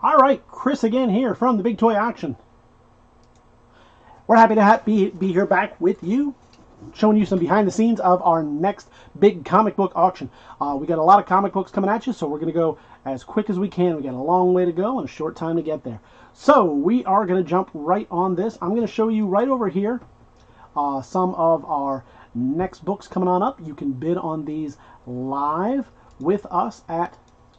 All right, Chris again here from the Big Toy Auction. We're happy to be here back with you, showing you some behind the scenes of our next big comic book auction. We got a lot of comic books coming at you, so we're going to go as quick as we can. We got a long way to go and a short time to get there. So we are going to jump right on this. I'm going to show you right over here some of our next books coming on up. You can bid on these live with us at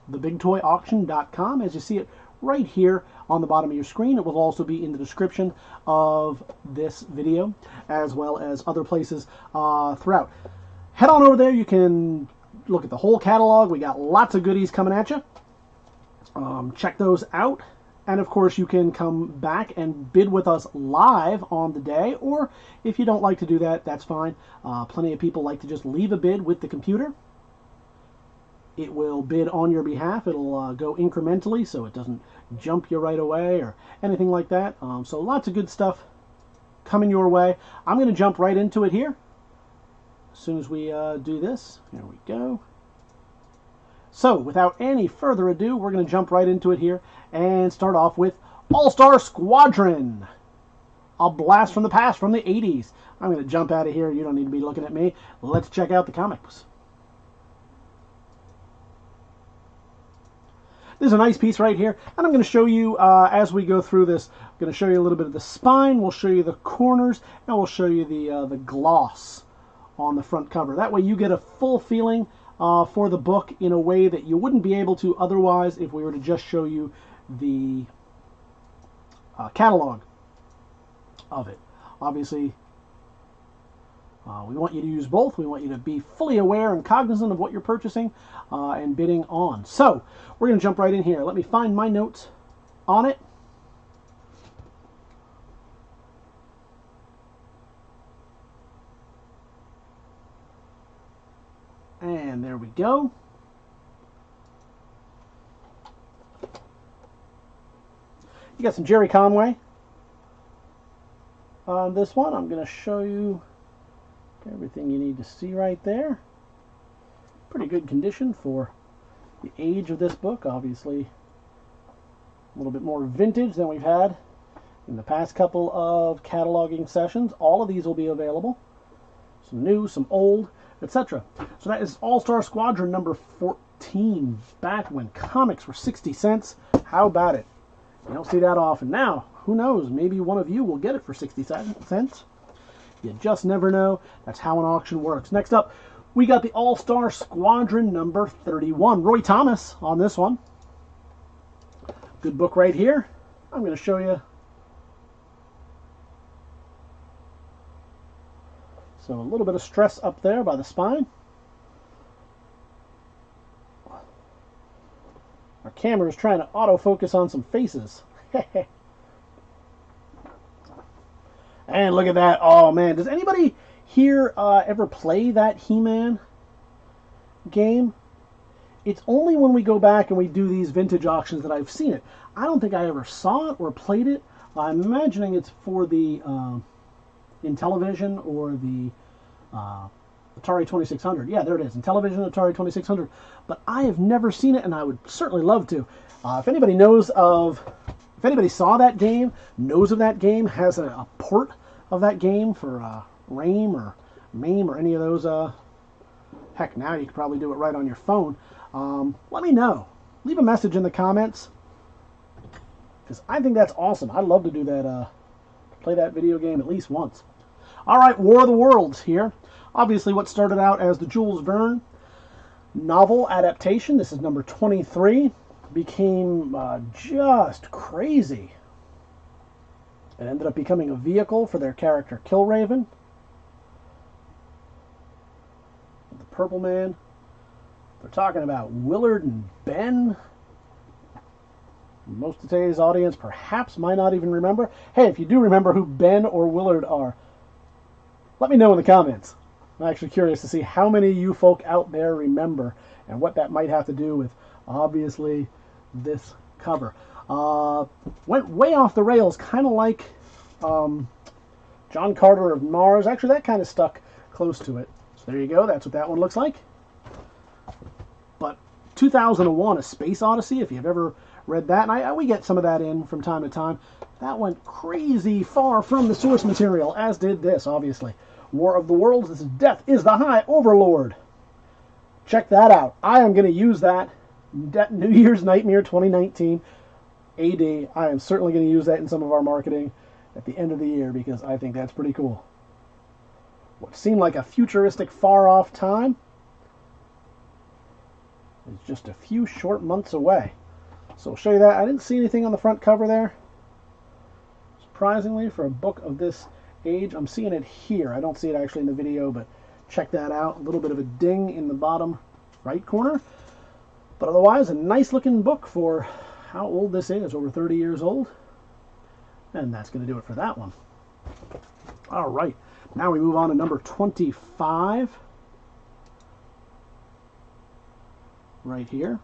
TheBigToyAuction.com. As you see it right here on the bottom of your screen. It will also be in the description of this video, as well as other places throughout. Head on over there. You can look at the whole catalog. We got lots of goodies coming at you. Check those out. And of course, you can come back and bid with us live on the day, or if you don't like to do that, that's fine. Plenty of people like to just leave a bid with the computer. It will bid on your behalf. It'll go incrementally, so it doesn't jump you right away or anything like that. So lots of good stuff coming your way. I'm going to jump right into it here as soon as we do this. There we go. So without any further ado, we're going to jump right into it here and start off with All-Star Squadron. A blast from the past, from the 80s. I'm going to jump out of here. You don't need to be looking at me. Let's check out the comics. This is a nice piece right here, and I'm going to show you, as we go through this, I'm going to show you a little bit of the spine, we'll show you the corners, and we'll show you the gloss on the front cover. That way you get a full feeling for the book in a way that you wouldn't be able to otherwise if we were to just show you the catalog of it. Obviously, we want you to use both. We want you to be fully aware and cognizant of what you're purchasing and bidding on. So we're going to jump right in here. Let me find my notes on it. And there we go. You got some Jerry Conway on this one. I'm going to show you everything you need to see right there. Pretty good condition for the age of this book. Obviously a little bit more vintage than we've had in the past couple of cataloging sessions. All of these will be available. Some new, some old, etc. So that is All-Star Squadron number 14, back when comics were 60 cents. How about it? You don't see that often. Now, who knows, maybe one of you will get it for 60 cents. You just never know. That's how an auction works. Next up, we got the All-Star Squadron number 31. Roy Thomas on this one. Good book right here. I'm going to show you. So a little bit of stress up there by the spine. Our camera is trying to autofocus on some faces. And look at that. Oh, man. Does anybody here ever play that He-Man game? It's only when we go back and we do these vintage auctions that I've seen it. I don't think I ever saw it or played it. I'm imagining it's for the Intellivision or the Atari 2600. Yeah, there it is. Intellivision, Atari 2600. But I have never seen it, and I would certainly love to. If anybody knows of... If anybody saw that game, knows of that game, has a port of that game for RAIM or MAME or any of those, heck, now you could probably do it right on your phone. Let me know. Leave a message in the comments, because I think that's awesome. I'd love to do that, play that video game at least once. All right, War of the Worlds here. Obviously, what started out as the Jules Verne novel adaptation, this is number 23, became just crazy. It ended up becoming a vehicle for their character Killraven, the Purple Man. They're talking about Willard and Ben. Most of today's audience perhaps might not even remember. Hey, if you do remember who Ben or Willard are, let me know in the comments. I'm actually curious to see how many of you folk out there remember and what that might have to do with, obviously, this cover. Went way off the rails, kind of like John Carter of Mars. Actually, that kind of stuck close to it. So there you go. That's what that one looks like. But 2001, A Space Odyssey, if you've ever read that, and we get some of that in from time to time. That went crazy far from the source material, as did this, obviously. War of the Worlds, this is Death is the High Overlord. Check that out. I am going to use that New Year's Nightmare 2019 AD. I am certainly going to use that in some of our marketing at the end of the year because I think that's pretty cool. What seemed like a futuristic far-off time is just a few short months away. So I'll show you that. I didn't see anything on the front cover there. Surprisingly, for a book of this age, I'm seeing it here. I don't see it actually in the video, but check that out. A little bit of a ding in the bottom right corner. But otherwise, a nice looking book for how old this is, over 30 years old. And that's going to do it for that one. All right, now we move on to number 25. Right here.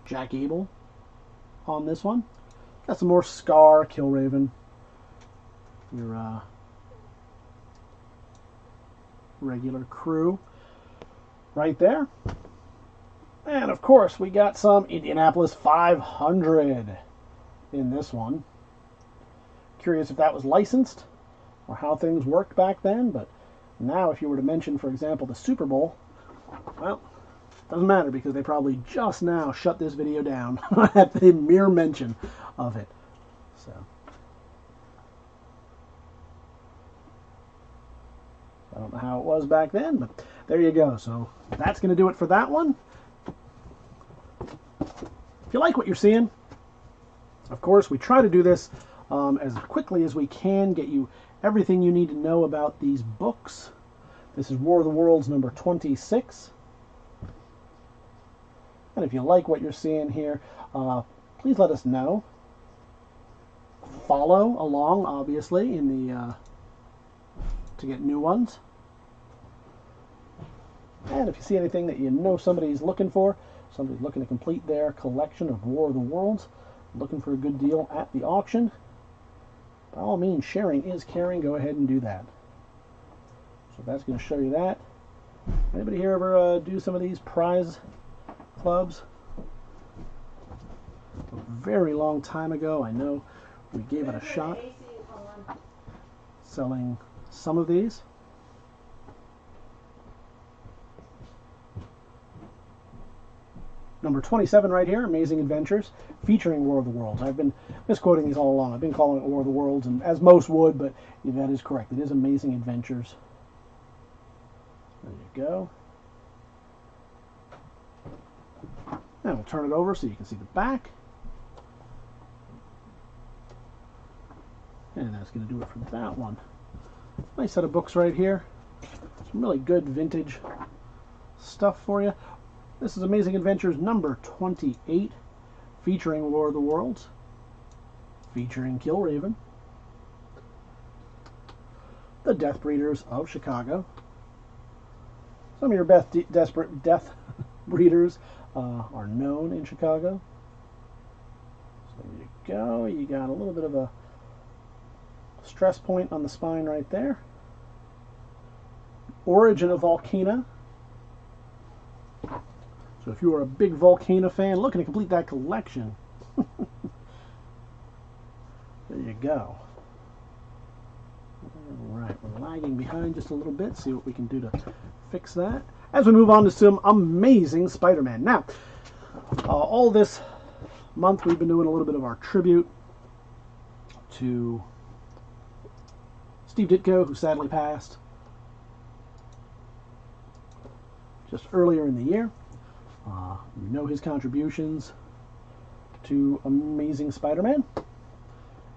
Jack Abel on this one. Got some more Scar, Killraven. Your regular crew right there. And of course we got some Indianapolis 500 in this one. Curious if that was licensed or how things worked back then, but now if you were to mention, for example, the Super Bowl, well, doesn't matter because they probably just now shut this video down at the mere mention of it. So I don't know how it was back then, but there you go. So that's going to do it for that one. If you like what you're seeing, of course, we try to do this as quickly as we can, get you everything you need to know about these books. This is War of the Worlds number 26. And if you like what you're seeing here, please let us know. Follow along, obviously, in the to get new ones. And if you see anything that you know somebody's looking for, somebody's looking to complete their collection of War of the Worlds, looking for a good deal at the auction, by all means, sharing is caring. Go ahead and do that. So that's going to show you that. Anybody here ever do some of these prize clubs? A very long time ago, I know we gave it a shot selling some of these. Number 27 right here, Amazing Adventures, featuring War of the Worlds. I've been misquoting these all along. I've been calling it War of the Worlds, and as most would, but yeah, that is correct. It is Amazing Adventures. There you go. And we'll turn it over so you can see the back. And that's going to do it for that one. Nice set of books right here. Some really good vintage stuff for you. This is Amazing Adventures number 28, featuring War of the Worlds, featuring Killraven, the Death Breeders of Chicago. Some of your best desperate death breeders are known in Chicago. So there you go. You got a little bit of a stress point on the spine right there. Origin of Volcana. So if you are a big Volcana fan looking to complete that collection, there you go. Alright, we're lagging behind just a little bit. See what we can do to fix that. As we move on to some Amazing Spider-Man. Now, all this month we've been doing a little bit of our tribute to Steve Ditko, who sadly passed just earlier in the year. You know his contributions to Amazing Spider-Man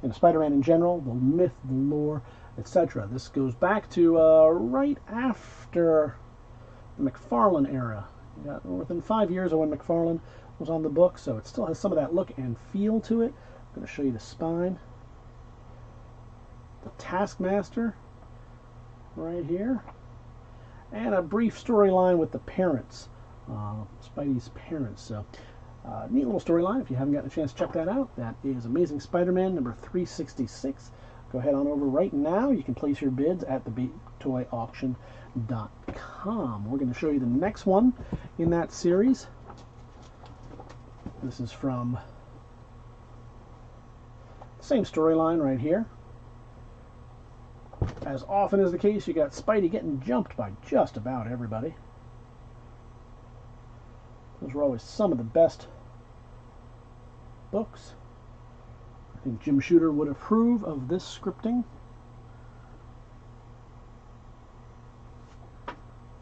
and Spider-Man in general, the myth, the lore, etc. This goes back to right after the McFarlane era. You got within 5 years of when McFarlane was on the book, so it still has some of that look and feel to it. I'm going to show you the spine. The Taskmaster right here. And a brief storyline with the parents. Spidey's parents. So, neat little storyline. If you haven't gotten a chance to check that out, that is Amazing Spider-Man number 366. go ahead on over right now. You can place your bids at TheBigToyAuction.com. We're going to show you the next one in that series. This is from the same storyline right here. As often is the case, you got Spidey getting jumped by just about everybody. Those were always some of the best books. I think Jim Shooter would approve of this scripting.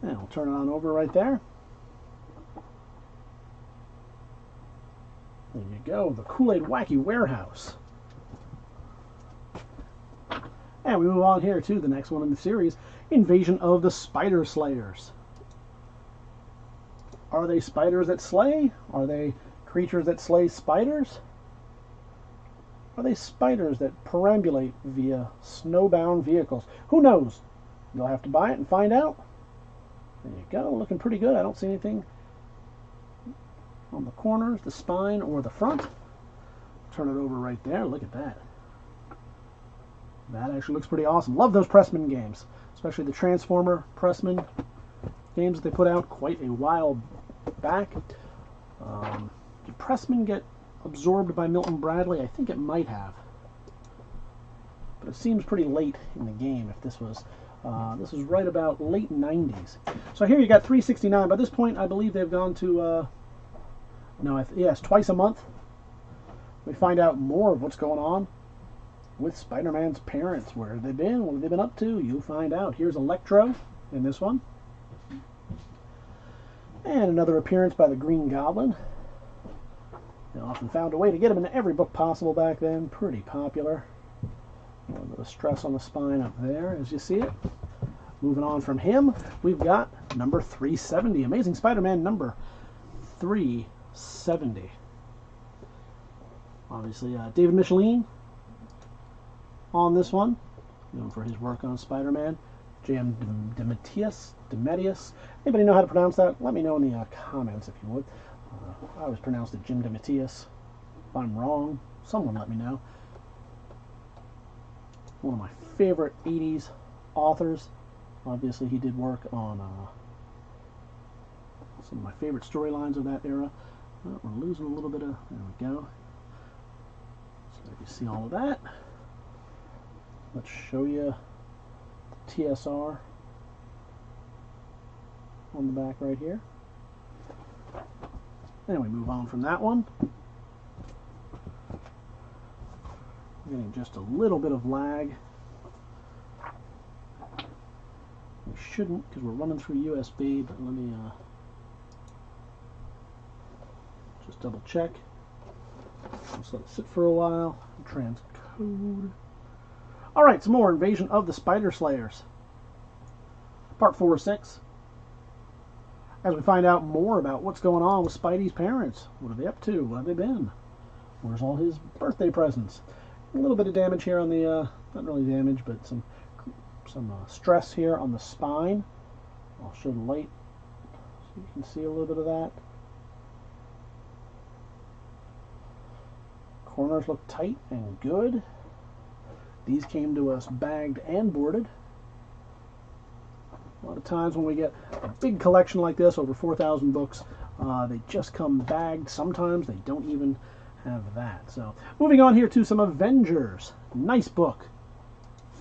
And we'll turn it on over right there. There you go, the Kool-Aid Wacky Warehouse. And we move on here to the next one in the series, Invasion of the Spider Slayers. Are they spiders that slay? Are they creatures that slay spiders? Are they spiders that perambulate via snowbound vehicles? Who knows? You'll have to buy it and find out. There you go, looking pretty good. I don't see anything on the corners, the spine, or the front. Turn it over right there. Look at that. That actually looks pretty awesome. Love those Pressman games, especially the Transformer Pressman games that they put out quite a while back. Did Pressman get absorbed by Milton Bradley? I think it might have. But it seems pretty late in the game if this was right about late 90s. So here you got $3.69. By this point, I believe they've gone to yes, twice a month. We find out more of what's going on with Spider-Man's parents. Where have they been? What have they been up to? You'll find out. Here's Electro in this one. And another appearance by the Green Goblin. They often found a way to get him into every book possible back then. Pretty popular. A little bit of stress on the spine up there as you see it. Moving on from him, we've got number 370. Amazing Spider-Man number 370. Obviously, David Michelin on this one, known for his work on Spider-Man. J.M. DeMatteis. Anybody know how to pronounce that? Let me know in the comments if you would. I always pronounced it Jim DeMatteis. If I'm wrong, someone let me know. One of my favorite 80s authors. Obviously, he did work on some of my favorite storylines of that era. Oh, we're losing a little bit of... There we go. So you see all of that. Let's show you the TSR on the back right here. And we move on from that one. We're getting just a little bit of lag. We shouldn't because we're running through USB, but let me just double check. Just let it sit for a while. Transcode. Alright, some more Invasion of the Spider Slayers. Part 4 of 6. As we find out more about what's going on with Spidey's parents. What are they up to? What have they been? Where's all his birthday presents? A little bit of damage here on the, not really damage, but some stress here on the spine. I'll show the light so you can see a little bit of that. Corners look tight and good. These came to us bagged and boarded. A lot of times when we get a big collection like this, over 4,000 books, they just come bagged. Sometimes they don't even have that. So, moving on here to some Avengers. Nice book.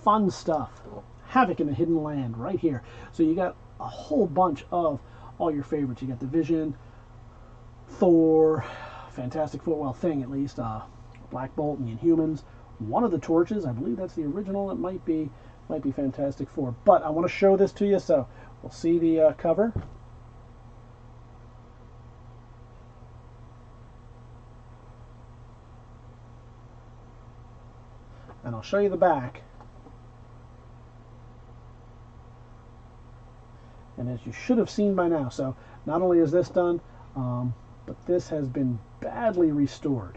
Fun stuff. Havoc in the Hidden Land right here. So you got a whole bunch of all your favorites. You got the Vision, Thor, Fantastic Four, well, Thing at least, Black Bolt and the Inhumans. One of the Torches, I believe that's the original. It might be Fantastic Four. But I want to show this to you, so we'll see the cover. And I'll show you the back. And as you should have seen by now, so not only is this done, but this has been badly restored.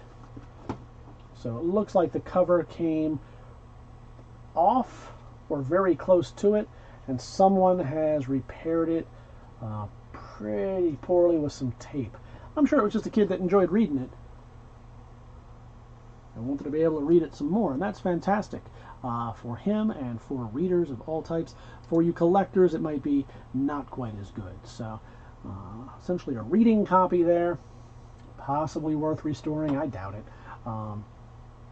So it looks like the cover came off or very close to it, and someone has repaired it pretty poorly with some tape. I'm sure it was just a kid that enjoyed reading it and wanted to be able to read it some more, and that's fantastic. for him and for readers of all types. For you collectors, it might be not quite as good. So essentially a reading copy there, possibly worth restoring. I doubt it.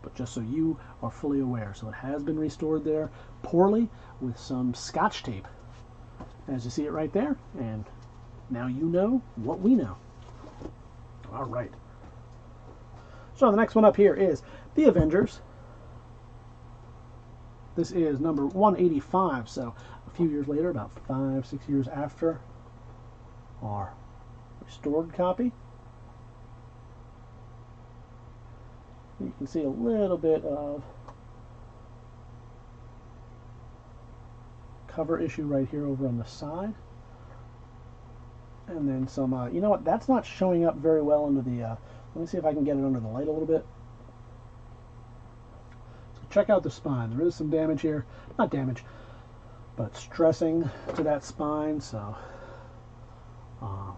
But just so you are fully aware. So it has been restored there poorly with some Scotch tape, as you see it right there. And now you know what we know. All right. So the next one up here is The Avengers. This is number 185, so a few years later, about 5-6 years after our restored copy. You can see a little bit of cover issue right here over on the side. And then some, you know what, that's not showing up very well under the, let me see if I can get it under the light a little bit. So check out the spine. There is some damage here. Not damage, but stressing to that spine. So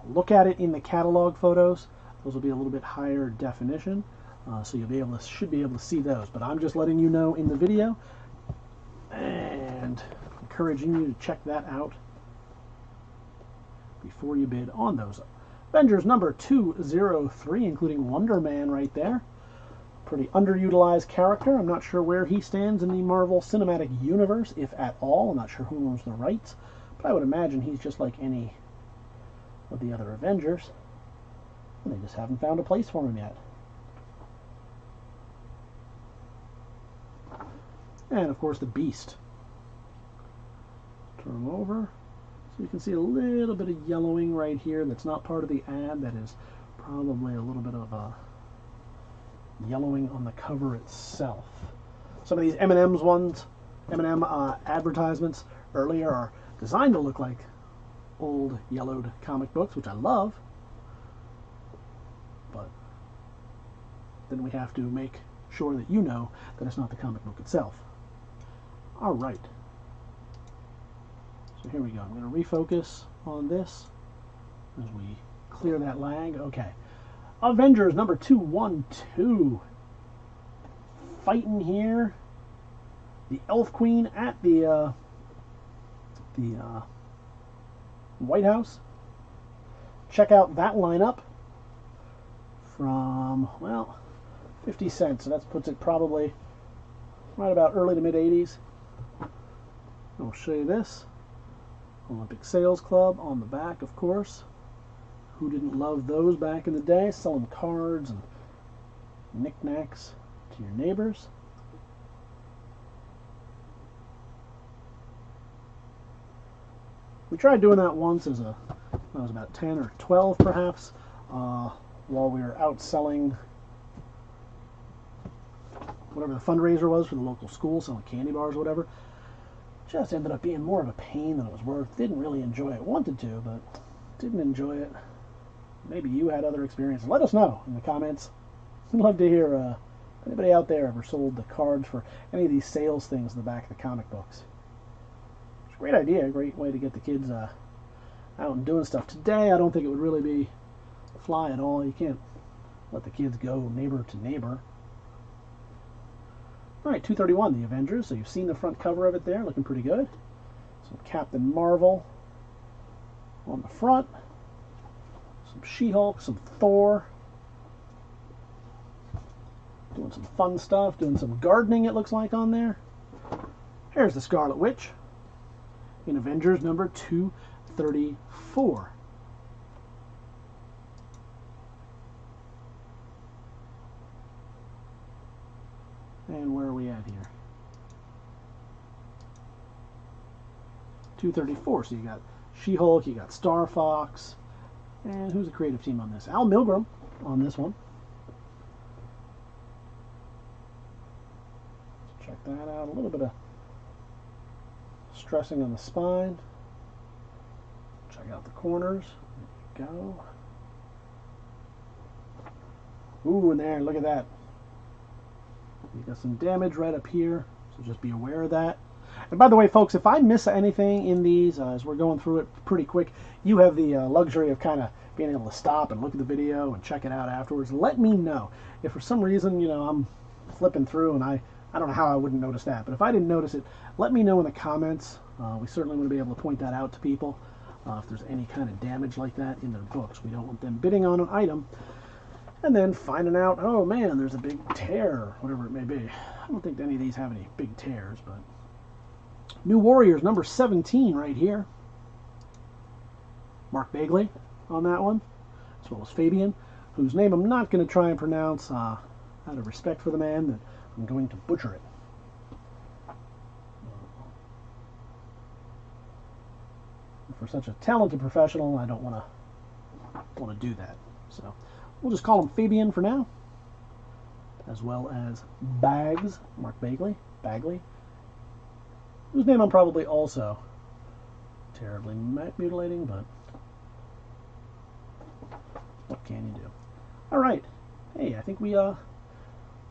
look at it in the catalog photos. Those will be a little bit higher definition. So you'll be able to, should be able to see those. But I'm just letting you know in the video and encouraging you to check that out before you bid on those. Avengers number 203, including Wonder Man right there. Pretty underutilized character. I'm not sure where he stands in the Marvel Cinematic Universe, if at all. I'm not sure who owns the rights, but I would imagine he's just like any of the other Avengers. And they just haven't found a place for him yet. And of course the Beast. Turn him over. So you can see a little bit of yellowing right here that's not part of the ad. That is probably a little bit of yellowing on the cover itself. Some of these M&M's ones, M&M advertisements earlier are designed to look like old yellowed comic books, which I love. But then we have to make sure that you know that it's not the comic book itself. All right. So here we go. I'm going to refocus on this as we clear that lag. Okay. Avengers number 212. Fighting here. The Elf Queen at the White House. Check out that lineup from, well, 50 cents. So that puts it probably right about early to mid 80s. I'll show you this. Olympic Sales Club on the back, of course. Who didn't love those back in the day? Selling cards and knickknacks to your neighbors. We tried doing that once as a, I was about 10 or 12 perhaps, while we were out selling whatever the fundraiser was for the local school, selling candy bars or whatever. Just ended up being more of a pain than it was worth. Didn't really enjoy it. Wanted to, but didn't enjoy it. Maybe you had other experiences. Let us know in the comments. I'd love to hear if anybody out there ever sold the cards for any of these sales things in the back of the comic books. It's a great idea, a great way to get the kids out and doing stuff. Today, I don't think it would really be fly at all. You can't let the kids go neighbor to neighbor. All right, 231, The Avengers. So you've seen the front cover of it there, looking pretty good. Some Captain Marvel on the front. Some She-Hulk, some Thor. Doing some fun stuff, doing some gardening, it looks like, on there. Here's the Scarlet Witch in Avengers number 234. And where are we at here? 234. So you got She-Hulk, you got Star Fox, and who's the creative team on this? Al Milgrom on this one. Let's check that out. A little bit of stressing on the spine. Check out the corners. There we go. Ooh, and there, look at that. You got some damage right up here, so just be aware of that. And by the way, folks, if I miss anything in these, as we're going through it pretty quick, you have the luxury of kind of being able to stop and look at the video and check it out afterwards. Let me know. If for some reason, you know, I'm flipping through and I I don't know how I wouldn't notice that, but if I didn't notice it, let me know in the comments. We certainly want to be able to point that out to people if there's any kind of damage like that in their books. We don't want them bidding on an item and then finding out, oh man, there's a big tear, whatever it may be. I don't think any of these have any big tears, but New Warriors number 17 right here. Mark Bagley on that one, as well as Fabian, whose name I'm not going to try and pronounce out of respect for the man, that I'm going to butcher it. For such a talented professional, I don't want to do that. So we'll just call him Fabian for now, as well as Bags, Mark Bagley, whose name I'm probably also terribly mutilating, but what can you do? All right. Hey, I think we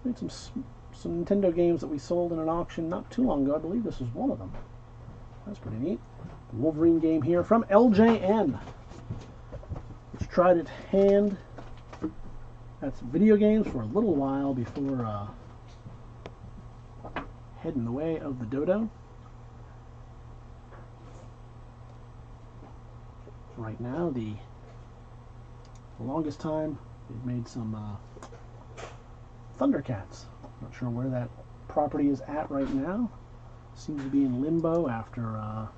made some Nintendo games that we sold in an auction not too long ago. I believe this was one of them. That's pretty neat. The Wolverine game here from LJN, which tried its hand at some video games for a little while before heading the way of the dodo. Right now, the longest time, they've made some Thundercats. Not sure where that property is at right now. Seems to be in limbo after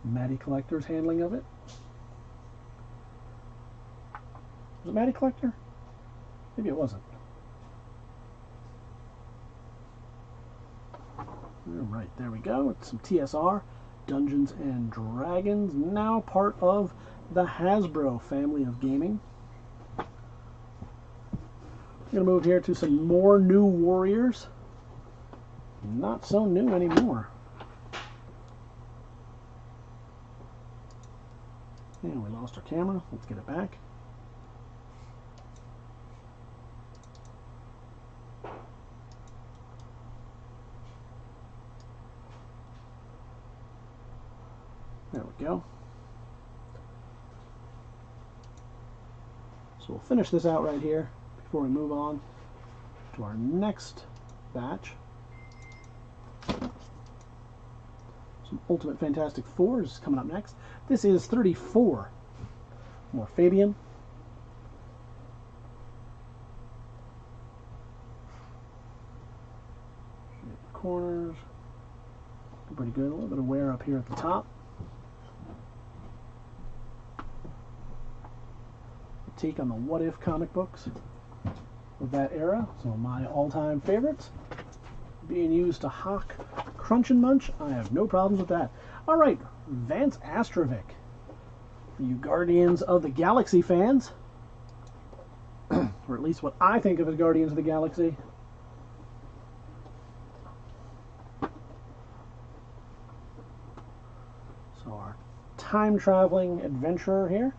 Matty Collector's handling of it. Was it Matty Collector? Maybe it wasn't. Alright, there we go. It's some TSR, Dungeons and Dragons, now part of the Hasbro family of gaming. I'm going to move here to some more New Warriors. Not so new anymore. And we lost our camera. Let's get it back. There we go. So we'll finish this out right here before we move on to our next batch. Some Ultimate Fantastic Fours coming up next. This is 34. More Fabian. Corners. Pretty good. A little bit of wear up here at the top. Take on the What If comic books of that era. Some of my all-time favorites. Being used to hawk Crunch and Munch, I have no problems with that. Alright, Vance Astrovic. For you Guardians of the Galaxy fans, or at least what I think of as Guardians of the Galaxy. So our time-traveling adventurer here,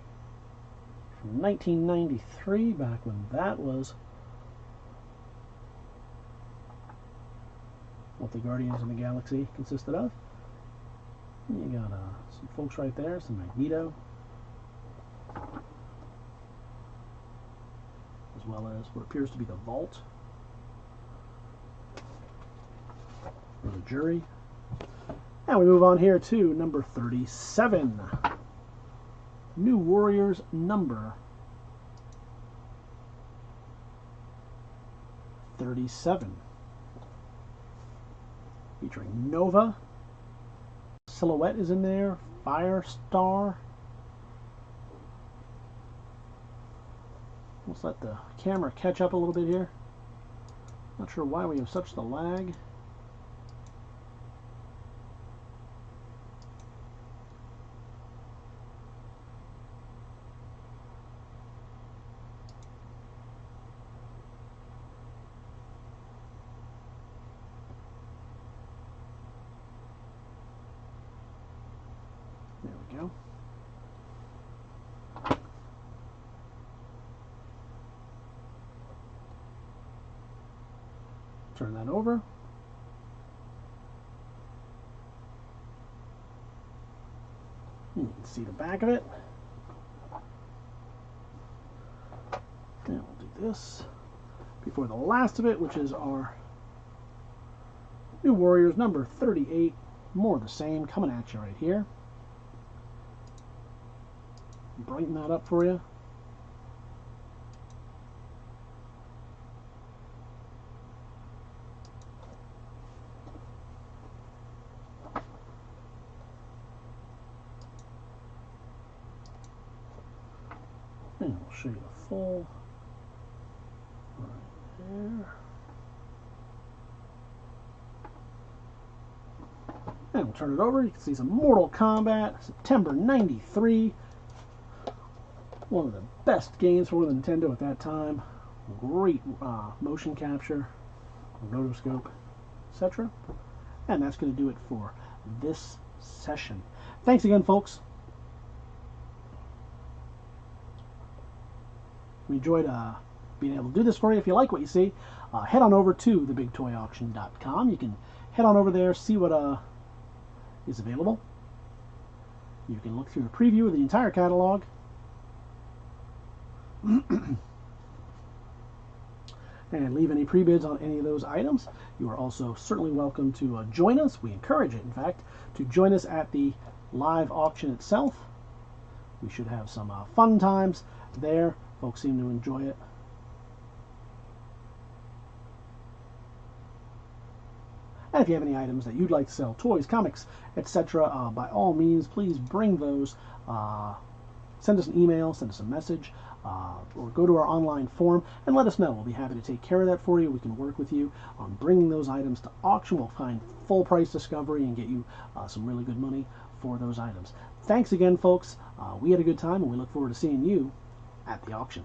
from 1993, back when that was what the Guardians of the Galaxy consisted of. You got some folks right there, some Magneto, as well as what appears to be the Vault, or the Jury. And we move on here to number 37. New Warriors number 37. Featuring Nova. Silhouette is in there. Firestar. Let's let the camera catch up a little bit here. Not sure why we have such the lag. There we go. Turn that over. You can see the back of it. And we'll do this before the last of it, which is our New Warriors number 38. More of the same coming at you right here. Brighten that up for you. And we'll show you the full right there. And we'll turn it over. You can see some Mortal Kombat, September 93. One of the best games for the Nintendo at that time. Great motion capture, rotoscope, etc. And that's going to do it for this session. Thanks again, folks. We enjoyed being able to do this for you. If you like what you see, head on over to TheBigToyAuction.com. You can head on over there, see what is available. You can look through the preview of the entire catalog. And leave any pre-bids on any of those items. You are also certainly welcome to join us. We encourage it, in fact, to join us at the live auction itself. We should have some fun times there. Folks seem to enjoy it. And if you have any items that you'd like to sell, toys, comics, etc., by all means, please bring those. Send us an email, send us a message, or go to our online forum and let us know. We'll be happy to take care of that for you. We can work with you on bringing those items to auction. We'll find full price discovery and get you some really good money for those items. Thanks again, folks. We had a good time, and we look forward to seeing you at the auction.